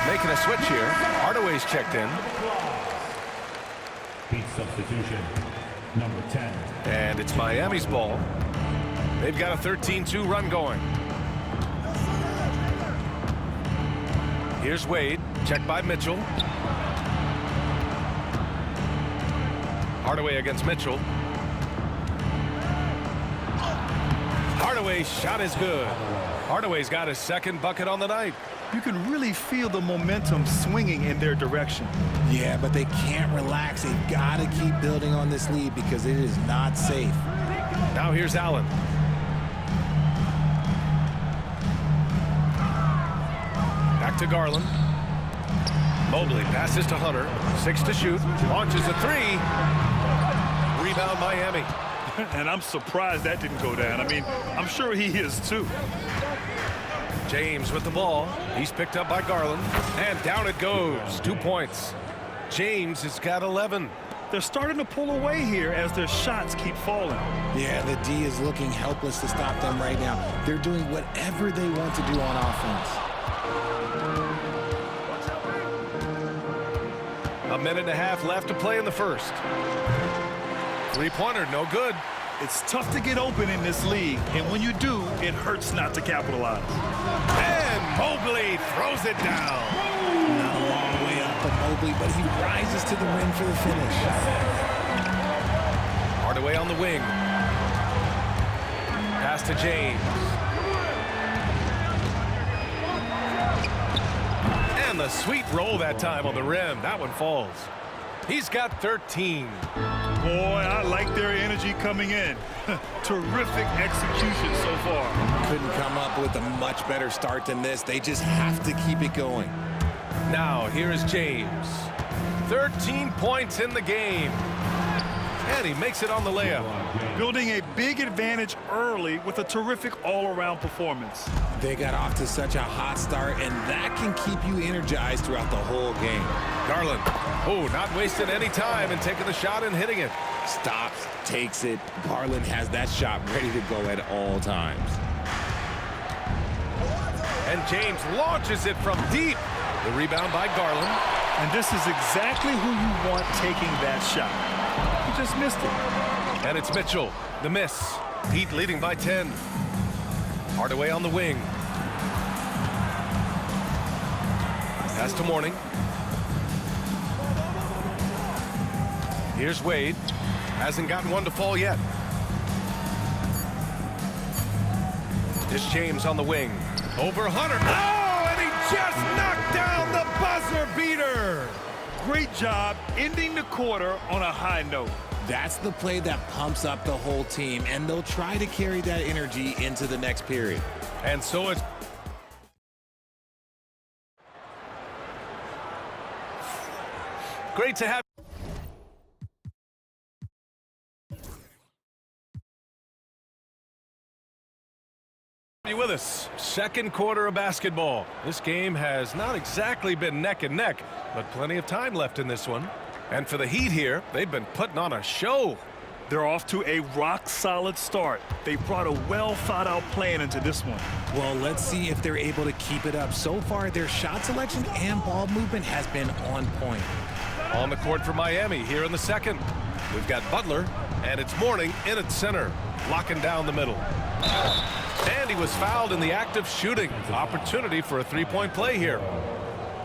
Making a switch here. Hardaway's checked in. Heat substitution, number 10. And it's Miami's ball. They've got a 13-2 run going. Here's Wade. Checked by Mitchell. Hardaway against Mitchell. Hardaway's shot is good. Hardaway's got his second bucket on the night. You can really feel the momentum swinging in their direction. Yeah, but they can't relax. They've got to keep building on this lead because it is not safe. Now here's Allen. Back to Garland. Mobley passes to Hunter. 6 to shoot. Launches a 3. Rebound Miami. And I'm surprised that didn't go down. I mean, I'm sure he is too. James with the ball. He's picked up by Garland. And down it goes. 2 points. James has got 11. They're starting to pull away here as their shots keep falling. Yeah, the D is looking helpless to stop them right now. They're doing whatever they want to do on offense. A minute and a half left to play in the first. Three-pointer, no good. It's tough to get open in this league, and when you do, it hurts not to capitalize. And Mobley throws it down. Not a long way up for Mobley, but he rises to the rim for the finish. Hardaway on the wing. Pass to James. And the sweet roll that time on the rim. That one falls. He's got 13. Boy, I like their energy coming in. Terrific execution so far. Couldn't come up with a much better start than this. They just have to keep it going. Now, here is James. 13 points in the game. And he makes it on the layup. Building a big advantage early with a terrific all-around performance. They got off to such a hot start, and that can keep you energized throughout the whole game. Garland. Oh, not wasting any time and taking the shot and hitting it. Stops, takes it. Garland has that shot ready to go at all times. And James launches it from deep. The rebound by Garland. And this is exactly who you want taking that shot. He just missed it. And it's Mitchell. The miss. Heat leading by 10. Hardaway on the wing. Pass to Mourning. Here's Wade. Hasn't gotten one to fall yet. Here's James on the wing. Over Hunter. Oh, and he just knocked down the buzzer beater. Great job ending the quarter on a high note. That's the play that pumps up the whole team, and they'll try to carry that energy into the next period. And so it's great to have you with us. Second quarter of basketball. This game has not exactly been neck and neck, but plenty of time left in this one. And for the Heat here, they've been putting on a show. They're off to a rock-solid start. They brought a well-thought-out plan into this one. Well, let's see if they're able to keep it up. So far, their shot selection and ball movement has been on point. On the court for Miami here in the second. We've got Butler, and it's Mourning in at center, locking down the middle. And he was fouled in the act of shooting. Opportunity for a three-point play here.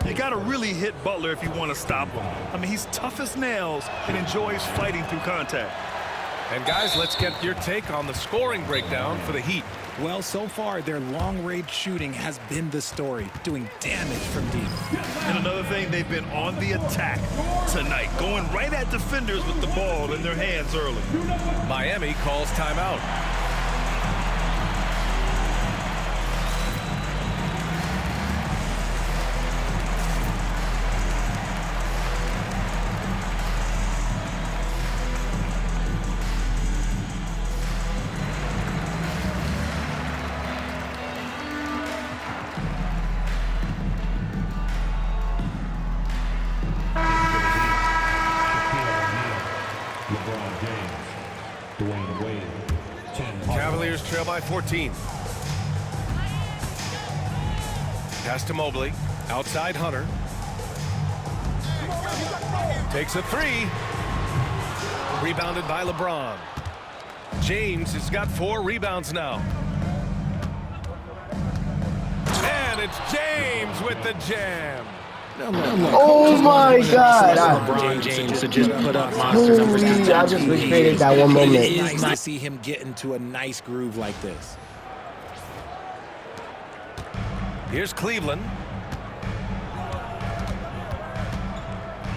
You got to really hit Butler if you want to stop him. I mean, he's tough as nails and enjoys fighting through contact. And guys, let's get your take on the scoring breakdown for the Heat. Well, so far, their long-range shooting has been the story, doing damage from deep. And another thing, they've been on the attack tonight, going right at defenders with the ball in their hands early. Miami calls timeout. LeBron James, Dwayne Wade, 10 Cavaliers trail by 14. Pass to Mobley. Outside Hunter. Takes a three. Rebounded by LeBron. James has got 4 rebounds now. And it's James with the jam. Oh my God! LeBron James to just put up monster numbers. I just recreated that one moment. It is nice to see him get into a nice groove like this. Here's Cleveland.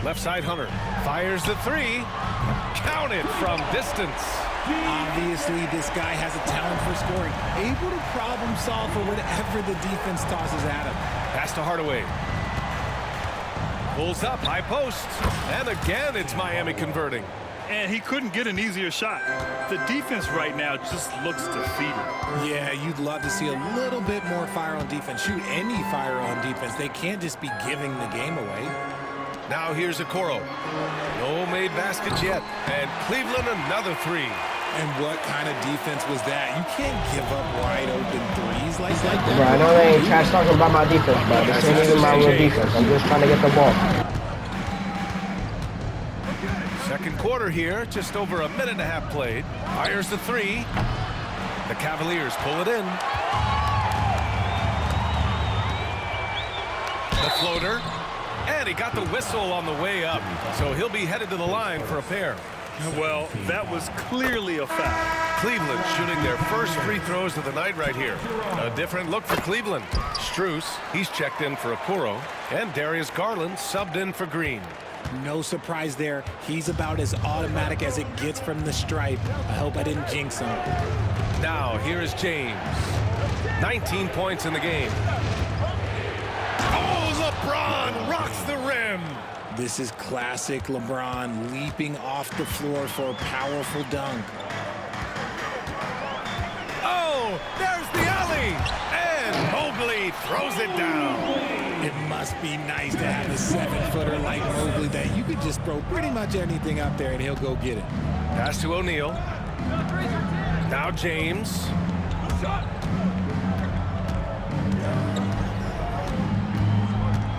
Left side Hunter. Fires the three. Counted from distance. Obviously, this guy has a talent for scoring. Able to problem solve for whatever the defense tosses at him. Pass to Hardaway. Pulls up, high post. And again, it's Miami converting. And he couldn't get an easier shot. The defense right now just looks defeated. Yeah, you'd love to see a little bit more fire on defense. Shoot any fire on defense. They can't just be giving the game away. Now here's Okoro. No made baskets yet. And Cleveland another three. And what kind of defense was that? You can't give up wide open threes like that. Bro, I know they ain't trash talking about my defense, bro. This ain't even my real defense. I'm just trying to get the ball. Second quarter here, just over a minute and a half played. Fires the three. The Cavaliers pull it in. The floater. And he got the whistle on the way up. So he'll be headed to the line for a pair. Well, that was clearly a foul. Cleveland shooting their first free throws of the night right here. A different look for Cleveland. Strus, he's checked in for Okoro. And Darius Garland subbed in for Green. No surprise there. He's about as automatic as it gets from the stripe. I hope I didn't jinx him. Now, here is James. 19 points in the game. Oh, LeBron rocks the rim. This is classic LeBron leaping off the floor for a powerful dunk. Oh, there's the alley. And Mobley throws it down. It must be nice to have a 7-footer like Mobley that you could just throw pretty much anything up there and he'll go get it. Pass to O'Neal. Now James.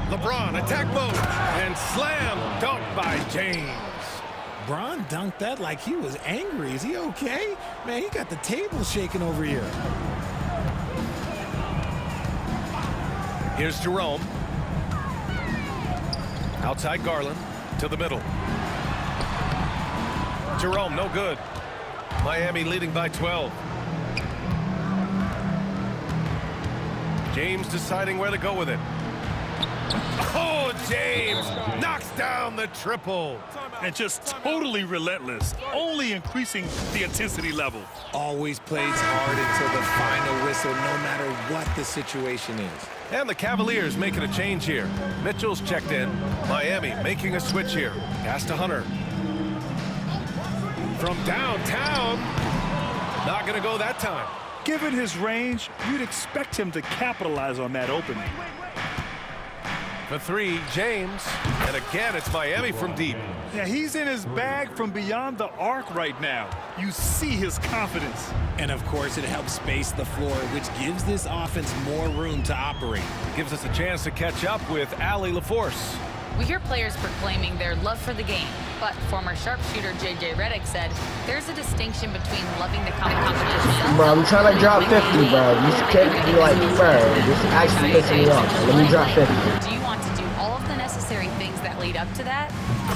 LeBron, attack mode, and slam dunk by James. Bron dunked that like he was angry. Is he okay? Man, he got the table shaking over here. Here's Jerome. Outside Garland to the middle. Jerome, no good. Miami leading by 12. James deciding where to go with it. Oh, James knocks down the triple. And just totally relentless, only increasing the intensity level. Always plays hard until the final whistle, no matter what the situation is. And the Cavaliers making a change here. Mitchell's checked in. Miami making a switch here. Pass to Hunter. From downtown. Not going to go that time. Given his range, you'd expect him to capitalize on that opening. For three, James. And again, it's Miami from deep. Yeah, he's in his bag from beyond the arc right now. You see his confidence. And of course, it helps space the floor, which gives this offense more room to operate. Gives us a chance to catch up with Allie LaForce. We hear players proclaiming their love for the game, but former sharpshooter J.J. Redick said there's a distinction between loving the competition. Bro, I'm trying to drop 50, bro. You can't be like, bro, this actually pissing me off. Let me drop 50. Do you want to do all of the necessary things that lead up to that?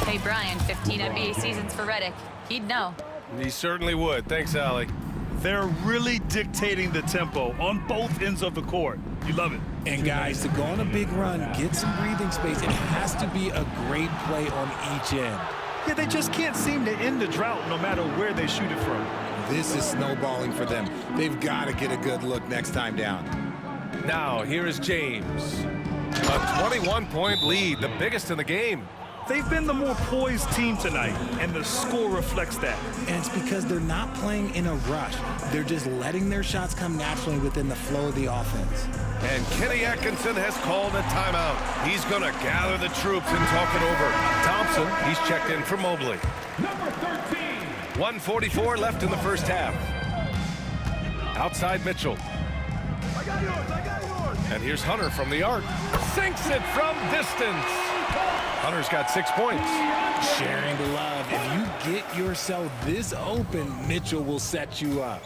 Hey, Brian, 15 NBA seasons for Redick. He'd know. He certainly would. Thanks, Allie. They're really dictating the tempo on both ends of the court. You love it. And guys, to go on a big run, get some breathing space, it has to be a great play on each end. Yeah, they just can't seem to end the drought no matter where they shoot it from. This is snowballing for them. They've got to get a good look next time down. Now, here is James. A 21-point lead, the biggest in the game. They've been the more poised team tonight, and the score reflects that. And it's because they're not playing in a rush. They're just letting their shots come naturally within the flow of the offense. And Kenny Atkinson has called a timeout. He's going to gather the troops and talk it over. Thompson, he's checked in for Mobley. Number 13. 1:44 left in the first half. Outside Mitchell. I got yours. And here's Hunter from the arc. Sinks it from distance. Hunter's got 6 points. Sharing the love. If you get yourself this open, Mitchell will set you up.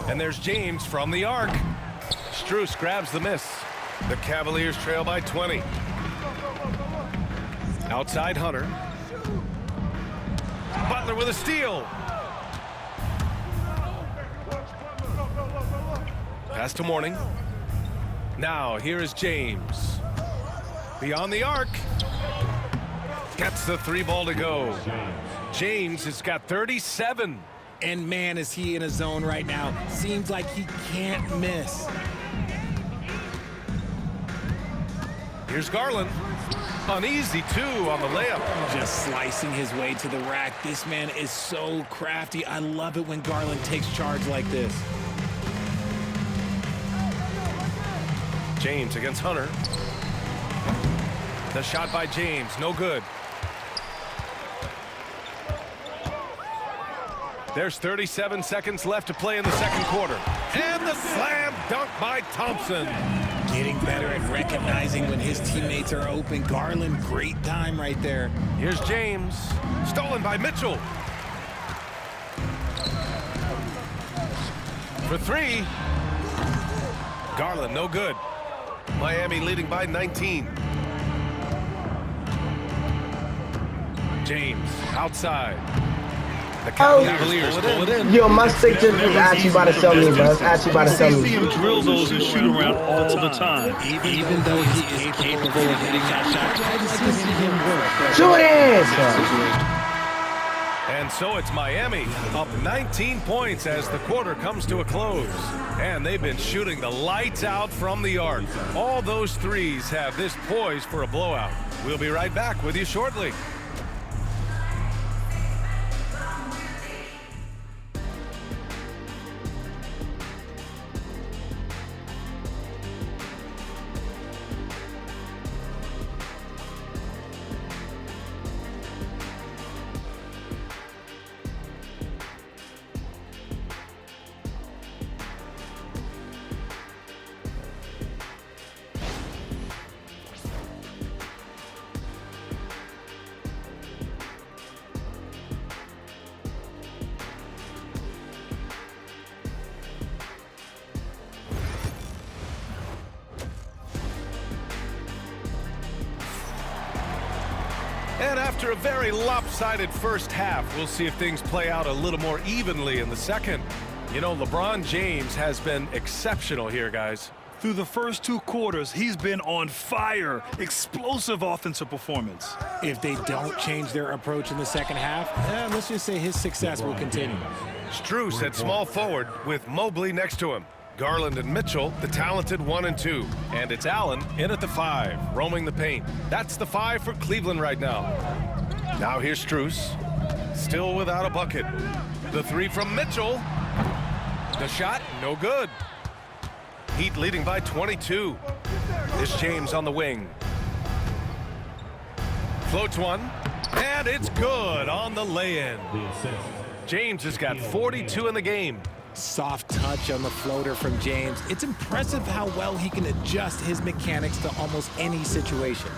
And there's James from the arc. Strus grabs the miss. The Cavaliers trail by 20. Outside Hunter. Butler with a steal. Pass to Mourning. Now here is James. Beyond the arc. Gets the 3-ball to go. James has got 37. And man, is he in a zone right now. Seems like he can't miss. Here's Garland. An easy 2 on the layup. Just slicing his way to the rack. This man is so crafty. I love it when Garland takes charge like this. James against Hunter. The shot by James, no good. There's 37 seconds left to play in the second quarter. And the slam dunk by Thompson. Getting better at recognizing when his teammates are open. Garland, great time right there. Here's James. Stolen by Mitchell. For 3. Garland, no good. Miami leading by 19. James outside. The Cavaliers pull it in. Yo, my stick just was actually about to sell me, bro. It's actually about to sell See me. him drill those and shoot around all the time. Even though he is capable of hitting that shot, I just see him work. Shoot it! And so it's Miami up 19 points as the quarter comes to a close. And they've been shooting the lights out from the arc. All those threes have this poised for a blowout. We'll be right back with you shortly. And after a very lopsided first half, we'll see if things play out a little more evenly in the second. You know, LeBron James has been exceptional here, guys. Through the first 2 quarters, he's been on fire. Explosive offensive performance. If they don't change their approach in the second half, let's just say his success will continue. Strus at small forward with Mobley next to him. Garland and Mitchell, the talented 1 and 2. And it's Allen in at the 5, roaming the paint. That's the 5 for Cleveland right now. Now here's Strus, still without a bucket. The 3 from Mitchell. The shot, no good. Heat leading by 22. This James on the wing. Floats one, and it's good on the lay-in. James has got 42 in the game. Soft touch on the floater from James. It's impressive how well he can adjust his mechanics to almost any situation.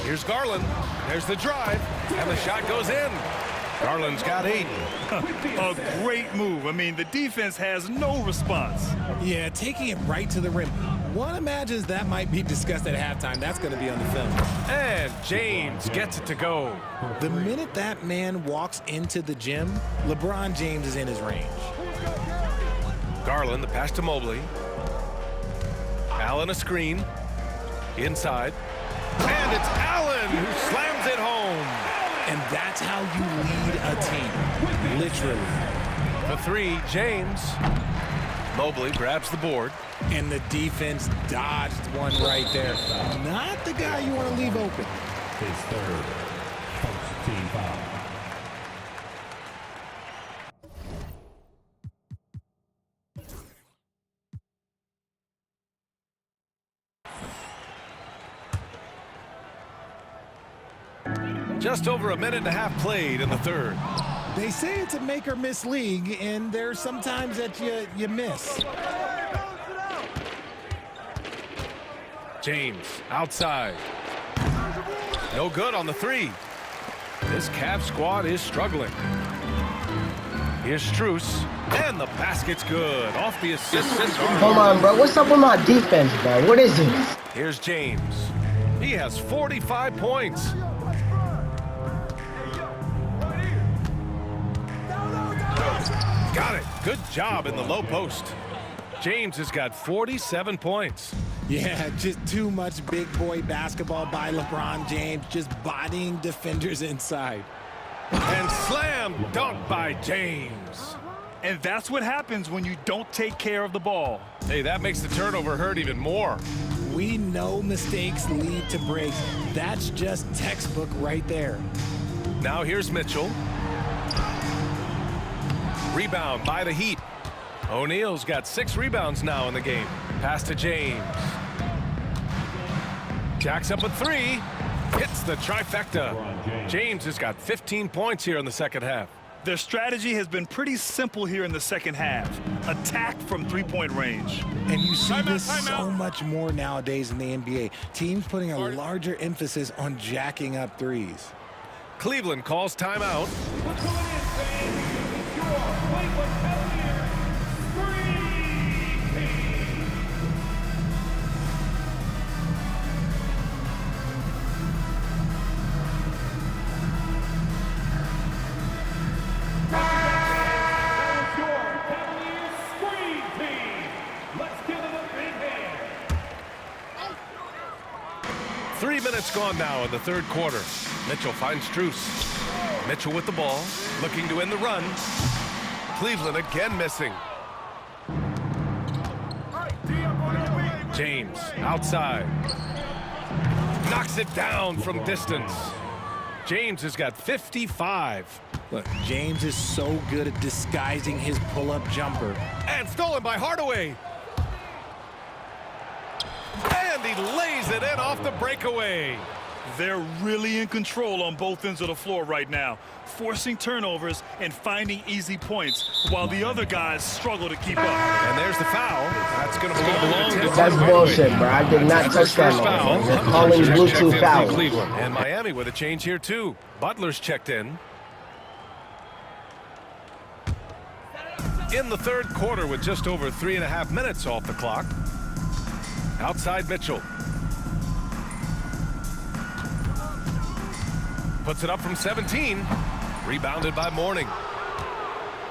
Here's Garland. There's the drive, and the shot goes in. Garland's got 8. A great move. I mean, the defense has no response. Yeah, taking it right to the rim. One imagines that might be discussed at halftime. That's going to be on the film. And James gets it to go. The minute that man walks into the gym, LeBron James is in his range. Garland, the pass to Mobley. Allen a screen. Inside. And it's Allen who slams it home. And that's how you lead a team, literally. The 3, James. Mobley grabs the board. And the defense dodged one right there. Not the guy you want to leave open. His third. First team foul. Just over a minute and a half played in the third. They say it's a make or miss league, and there's sometimes that you miss. James outside. No good on the three. This Cavs squad is struggling. Here's Strus, and the basket's good. Off the assist. Come on, bro. What's up with my defense, bro? What is this? Here's James. He has 45 points. Got it. Good job in the low post. James has got 47 points. Yeah, just too much big boy basketball by LeBron James, just bodying defenders inside. And slam dunk by James. And that's what happens when you don't take care of the ball. Hey, that makes the turnover hurt even more. We know mistakes lead to breaks. That's just textbook right there. Now here's Mitchell. Rebound by the Heat. O'Neal's got 6 rebounds now in the game. Pass to James. Jacks up a 3. Hits the trifecta. James has got 15 points here in the second half. Their strategy has been pretty simple here in the second half. Attack from three-point range. And you see this so much more nowadays in the NBA. Teams putting a larger emphasis on jacking up threes. Cleveland calls timeout. 3 minutes gone now in the third quarter. Mitchell finds Strus. Mitchell with the ball, looking to end the run. Cleveland again missing. James outside. Knocks it down from distance. James has got 55. Look, James is so good at disguising his pull-up jumper. And stolen by Hardaway. And he lays it in off the breakaway. They're really in control on both ends of the floor right now, forcing turnovers and finding easy points, while the other guys struggle to keep up. And there's the foul. That's going to belong to Tim. That's bullshit, bro. I did not touch that one. They're calling Bluetooth foul. And Miami with a change here, too. Butler's checked in. In the third quarter with just over 3.5 minutes off the clock. Outside Mitchell. Puts it up from 17. Rebounded by Mourning.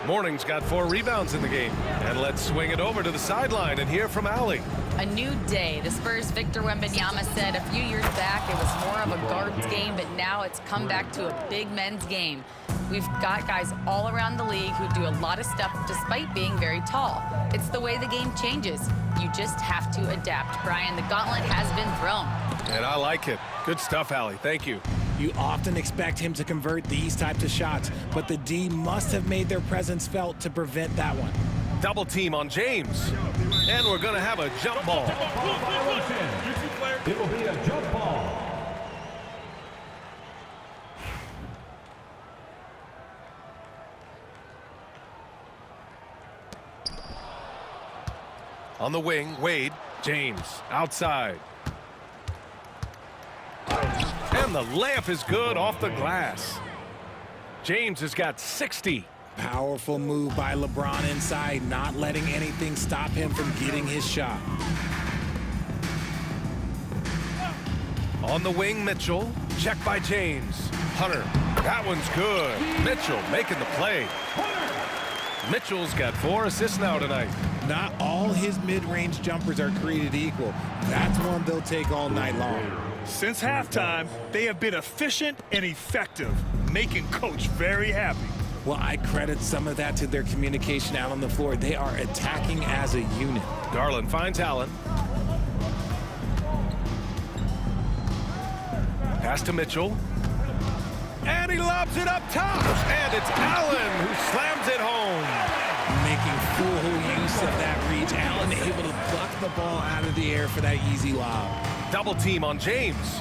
Mourning's got 4 rebounds in the game. And let's swing it over to the sideline and hear from Allie. A new day. The Spurs' Victor Wembanyama said a few years back it was more of a guards game, but now it's come back to a big men's game. We've got guys all around the league who do a lot of stuff despite being very tall. It's the way the game changes. You just have to adapt. Brian, the gauntlet has been thrown. And I like it. Good stuff, Allie. Thank you. You often expect him to convert these types of shots, but the D must have made their presence felt to prevent that one. Double team on James. And we're going to have a jump ball. It will be a jump ball. On the wing, Wade. James outside. And the layup is good off the glass. James has got 60. Powerful move by LeBron inside, not letting anything stop him from getting his shot. On the wing, Mitchell. Check by James. Hunter. That one's good. Mitchell making the play. Mitchell's got 4 assists now tonight. Not all his mid-range jumpers are created equal. That's one they'll take all night long. Since halftime, they have been efficient and effective, making Coach very happy. Well, I credit some of that to their communication out on the floor. They are attacking as a unit. Garland finds Allen. Pass to Mitchell. And he lobs it up top. And it's Allen who slams it home. Making full use of that reach. Allen able to pluck the ball out of the air for that easy lob. Double team on James.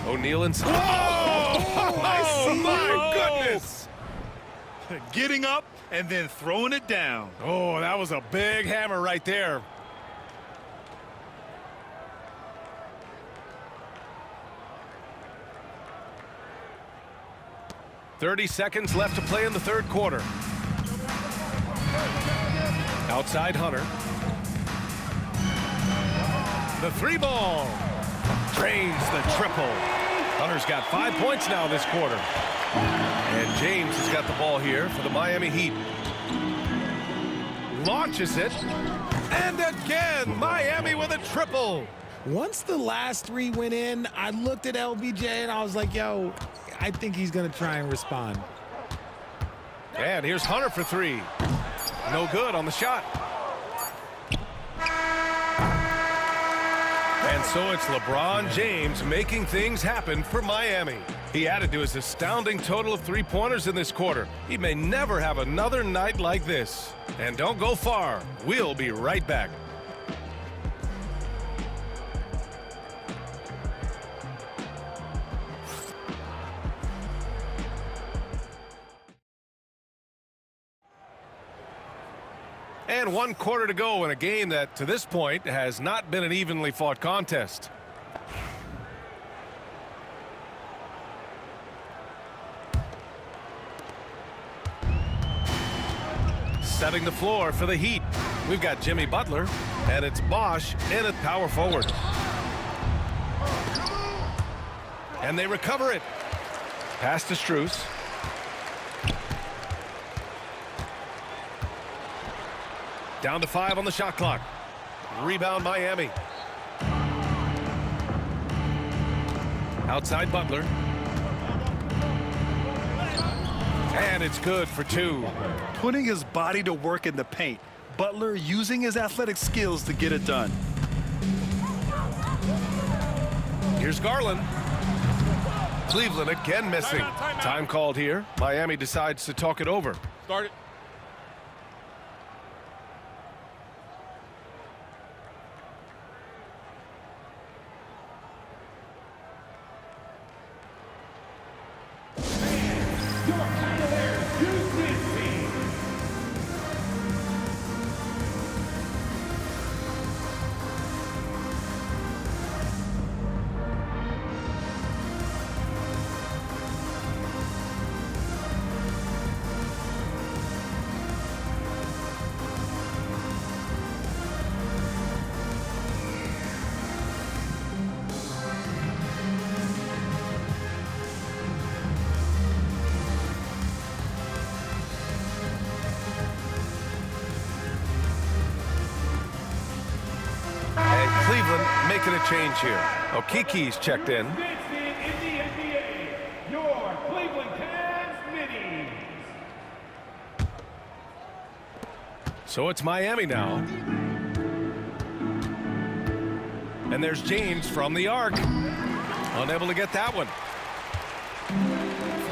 O'Neal inside. Oh, my goodness! Getting up and then throwing it down. Oh, that was a big hammer right there. .30 seconds left to play in the third quarter. Outside Hunter. The three ball. Drains the triple. Hunter's got 5 points now this quarter. And James has got the ball here for the Miami Heat. Launches it. And again, Miami with a triple. Once the last three went in, I looked at LBJ and I was like, yo, I think he's going to try and respond. And here's Hunter for three. No good on the shot. And so it's LeBron James making things happen for Miami. He added to his astounding total of three-pointers in this quarter. He may never have another night like this. And don't go far. We'll be right back. And 1 quarter to go in a game that, to this point, has not been an evenly fought contest. Setting the floor for the Heat. We've got Jimmy Butler, and it's Bosch in at power forward. And they recover it. Pass to Strus. Down to 5 on the shot clock. Rebound Miami. Outside Butler. And it's good for 2. Putting his body to work in the paint. Butler using his athletic skills to get it done. Here's Garland. Cleveland again missing. Time called here. Miami decides to talk it over. Start it. Cleveland making a change here. Okiki's checked in. Your Cleveland Cavs minis. So it's Miami now. And there's James from the arc. Unable to get that one.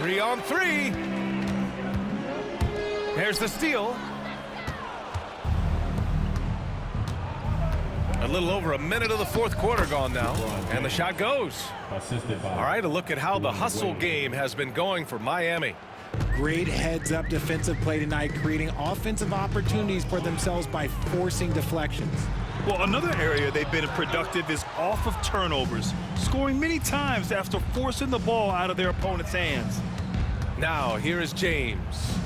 3 on 3. There's the steal. A little over a minute of the fourth quarter gone now, and the shot goes. All right, a look at how the hustle game has been going for Miami. Great heads-up defensive play tonight, creating offensive opportunities for themselves by forcing deflections. Well, another area they've been productive is off of turnovers, scoring many times after forcing the ball out of their opponent's hands. Now, here is James.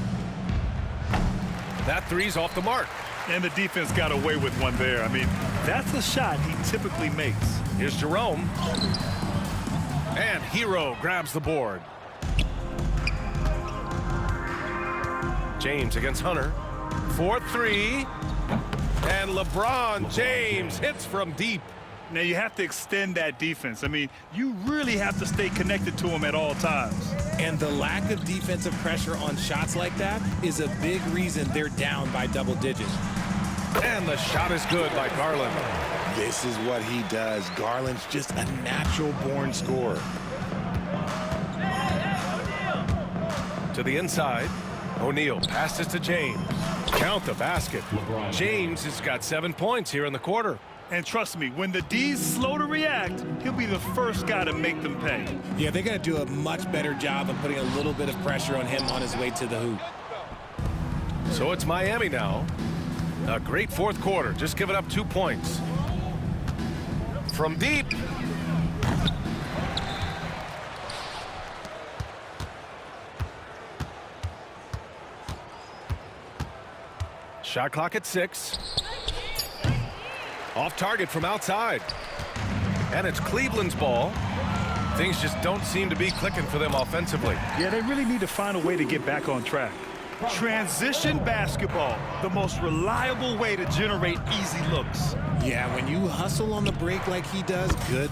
That three's off the mark. And the defense got away with one there. I mean, that's a shot he typically makes. Here's Jerome. And Hero grabs the board. James against Hunter. 4-3. And LeBron James hits from deep. Now, you have to extend that defense. I mean, you really have to stay connected to him at all times. And the lack of defensive pressure on shots like that is a big reason they're down by double digits. And the shot is good by Garland. This is what he does. Garland's just a natural-born scorer. To the inside. O'Neal passes to James. Count the basket. James has got 7 points here in the quarter. And trust me, when the D's slow to react, he'll be the first guy to make them pay. Yeah, they're going to do a much better job of putting a little bit of pressure on him on his way to the hoop. So it's Miami now. A great fourth quarter, just giving up 2 points. From deep. Shot clock at 6. Off target from outside. And it's Cleveland's ball. Things just don't seem to be clicking for them offensively. Yeah, they really need to find a way to get back on track. Transition basketball, the most reliable way to generate easy looks. Yeah, when you hustle on the break like he does, good.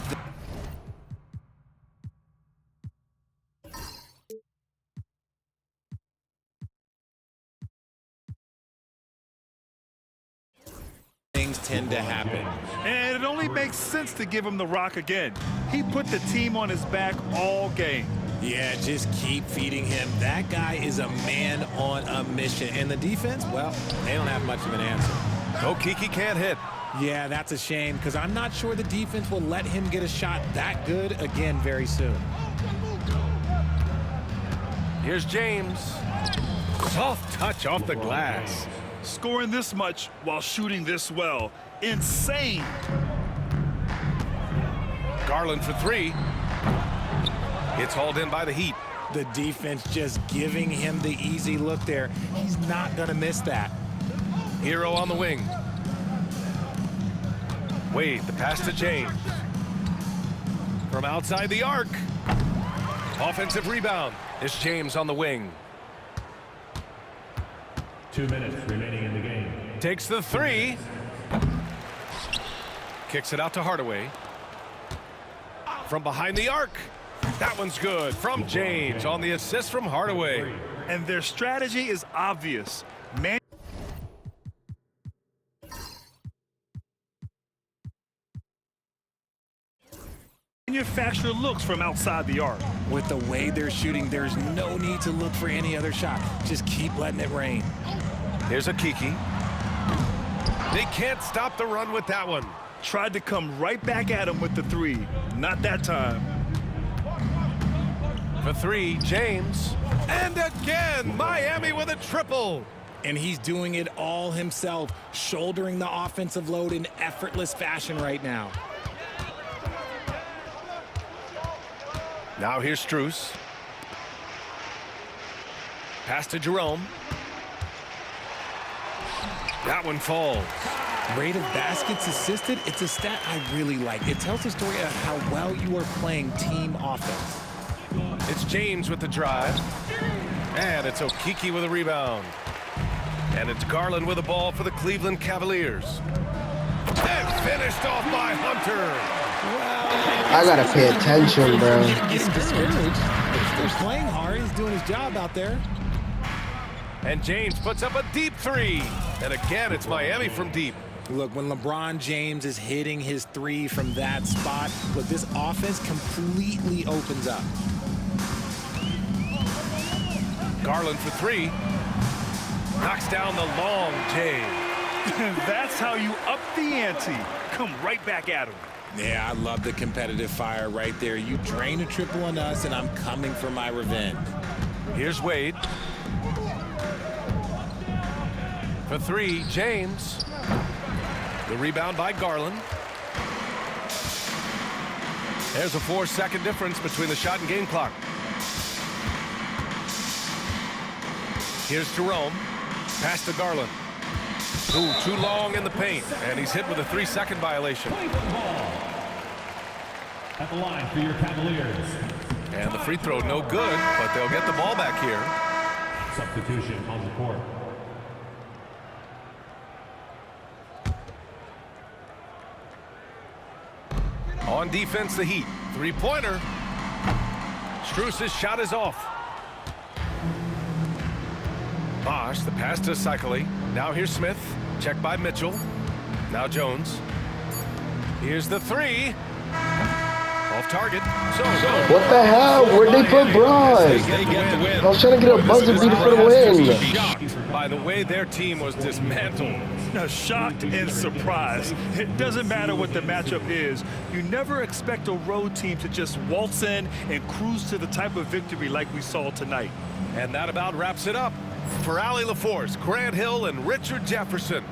Things tend to happen. And it only makes sense to give him the rock again. He put the team on his back all game. Yeah, just keep feeding him. That guy is a man on a mission. And the defense, well, they don't have much of an answer. Okiki can't hit. Yeah, that's a shame because I'm not sure the defense will let him get a shot that good again very soon. Here's James. Soft touch off the glass. Scoring this much while shooting this well. Insane. Garland for 3. It's hauled in by the Heat. The defense just giving him the easy look there. He's not going to miss that. Hero on the wing. Wade, the pass to James. From outside the arc. Offensive rebound. It's James on the wing. 2 minutes remaining in the game. Takes the 3. Kicks it out to Hardaway. From behind the arc. That one's good from James on the assist from Hardaway. And their strategy is obvious. Manufacture looks from outside the arc. With the way they're shooting, there's no need to look for any other shot. Just keep letting it rain. Here's Okiki. They can't stop the run with that one. Tried to come right back at him with the 3. Not that time. For 3, James. And again, Miami with a triple. And he's doing it all himself, shouldering the offensive load in effortless fashion right now. Now here's Strus. Pass to Jerome. That one falls. Rate of baskets assisted, it's a stat I really like. It tells the story of how well you are playing team offense. It's James with the drive. And it's Okiki with a rebound. And it's Garland with the ball for the Cleveland Cavaliers. And finished off by Hunter. I gotta pay attention, bro. He's discouraged. He's playing hard. He's doing his job out there. And James puts up a deep 3. And again, it's Miami from deep. Look, when LeBron James is hitting his 3 from that spot, look, this offense completely opens up. Garland for 3. Knocks down the long J. That's how you up the ante. Come right back at him. Yeah, I love the competitive fire right there. You drain a triple on us, and I'm coming for my revenge. Here's Wade. For 3, James. The rebound by Garland. There's a 4-second difference between the shot and game clock. Here's Jerome. Pass to Garland. Ooh, too long in the paint. And he's hit with a 3-second violation. At the line for your Cavaliers. And the free throw no good, but they'll get the ball back here. Substitution on the court. On defense, the Heat. 3-pointer. Strus's shot is off. Bosch, the pass to Cycli. Now here's Smith. Checked by Mitchell. Now Jones. Here's the 3. Off target. So What the hell? Where'd they put Braun? They get the win. I was trying to get a buzzer beater for the win. Shocked by the way their team was dismantled. Now, shocked and surprised. It doesn't matter what the matchup is. You never expect a road team to just waltz in and cruise to the type of victory like we saw tonight. And that about wraps it up. For Allie LaForce, Grant Hill, and Richard Jefferson.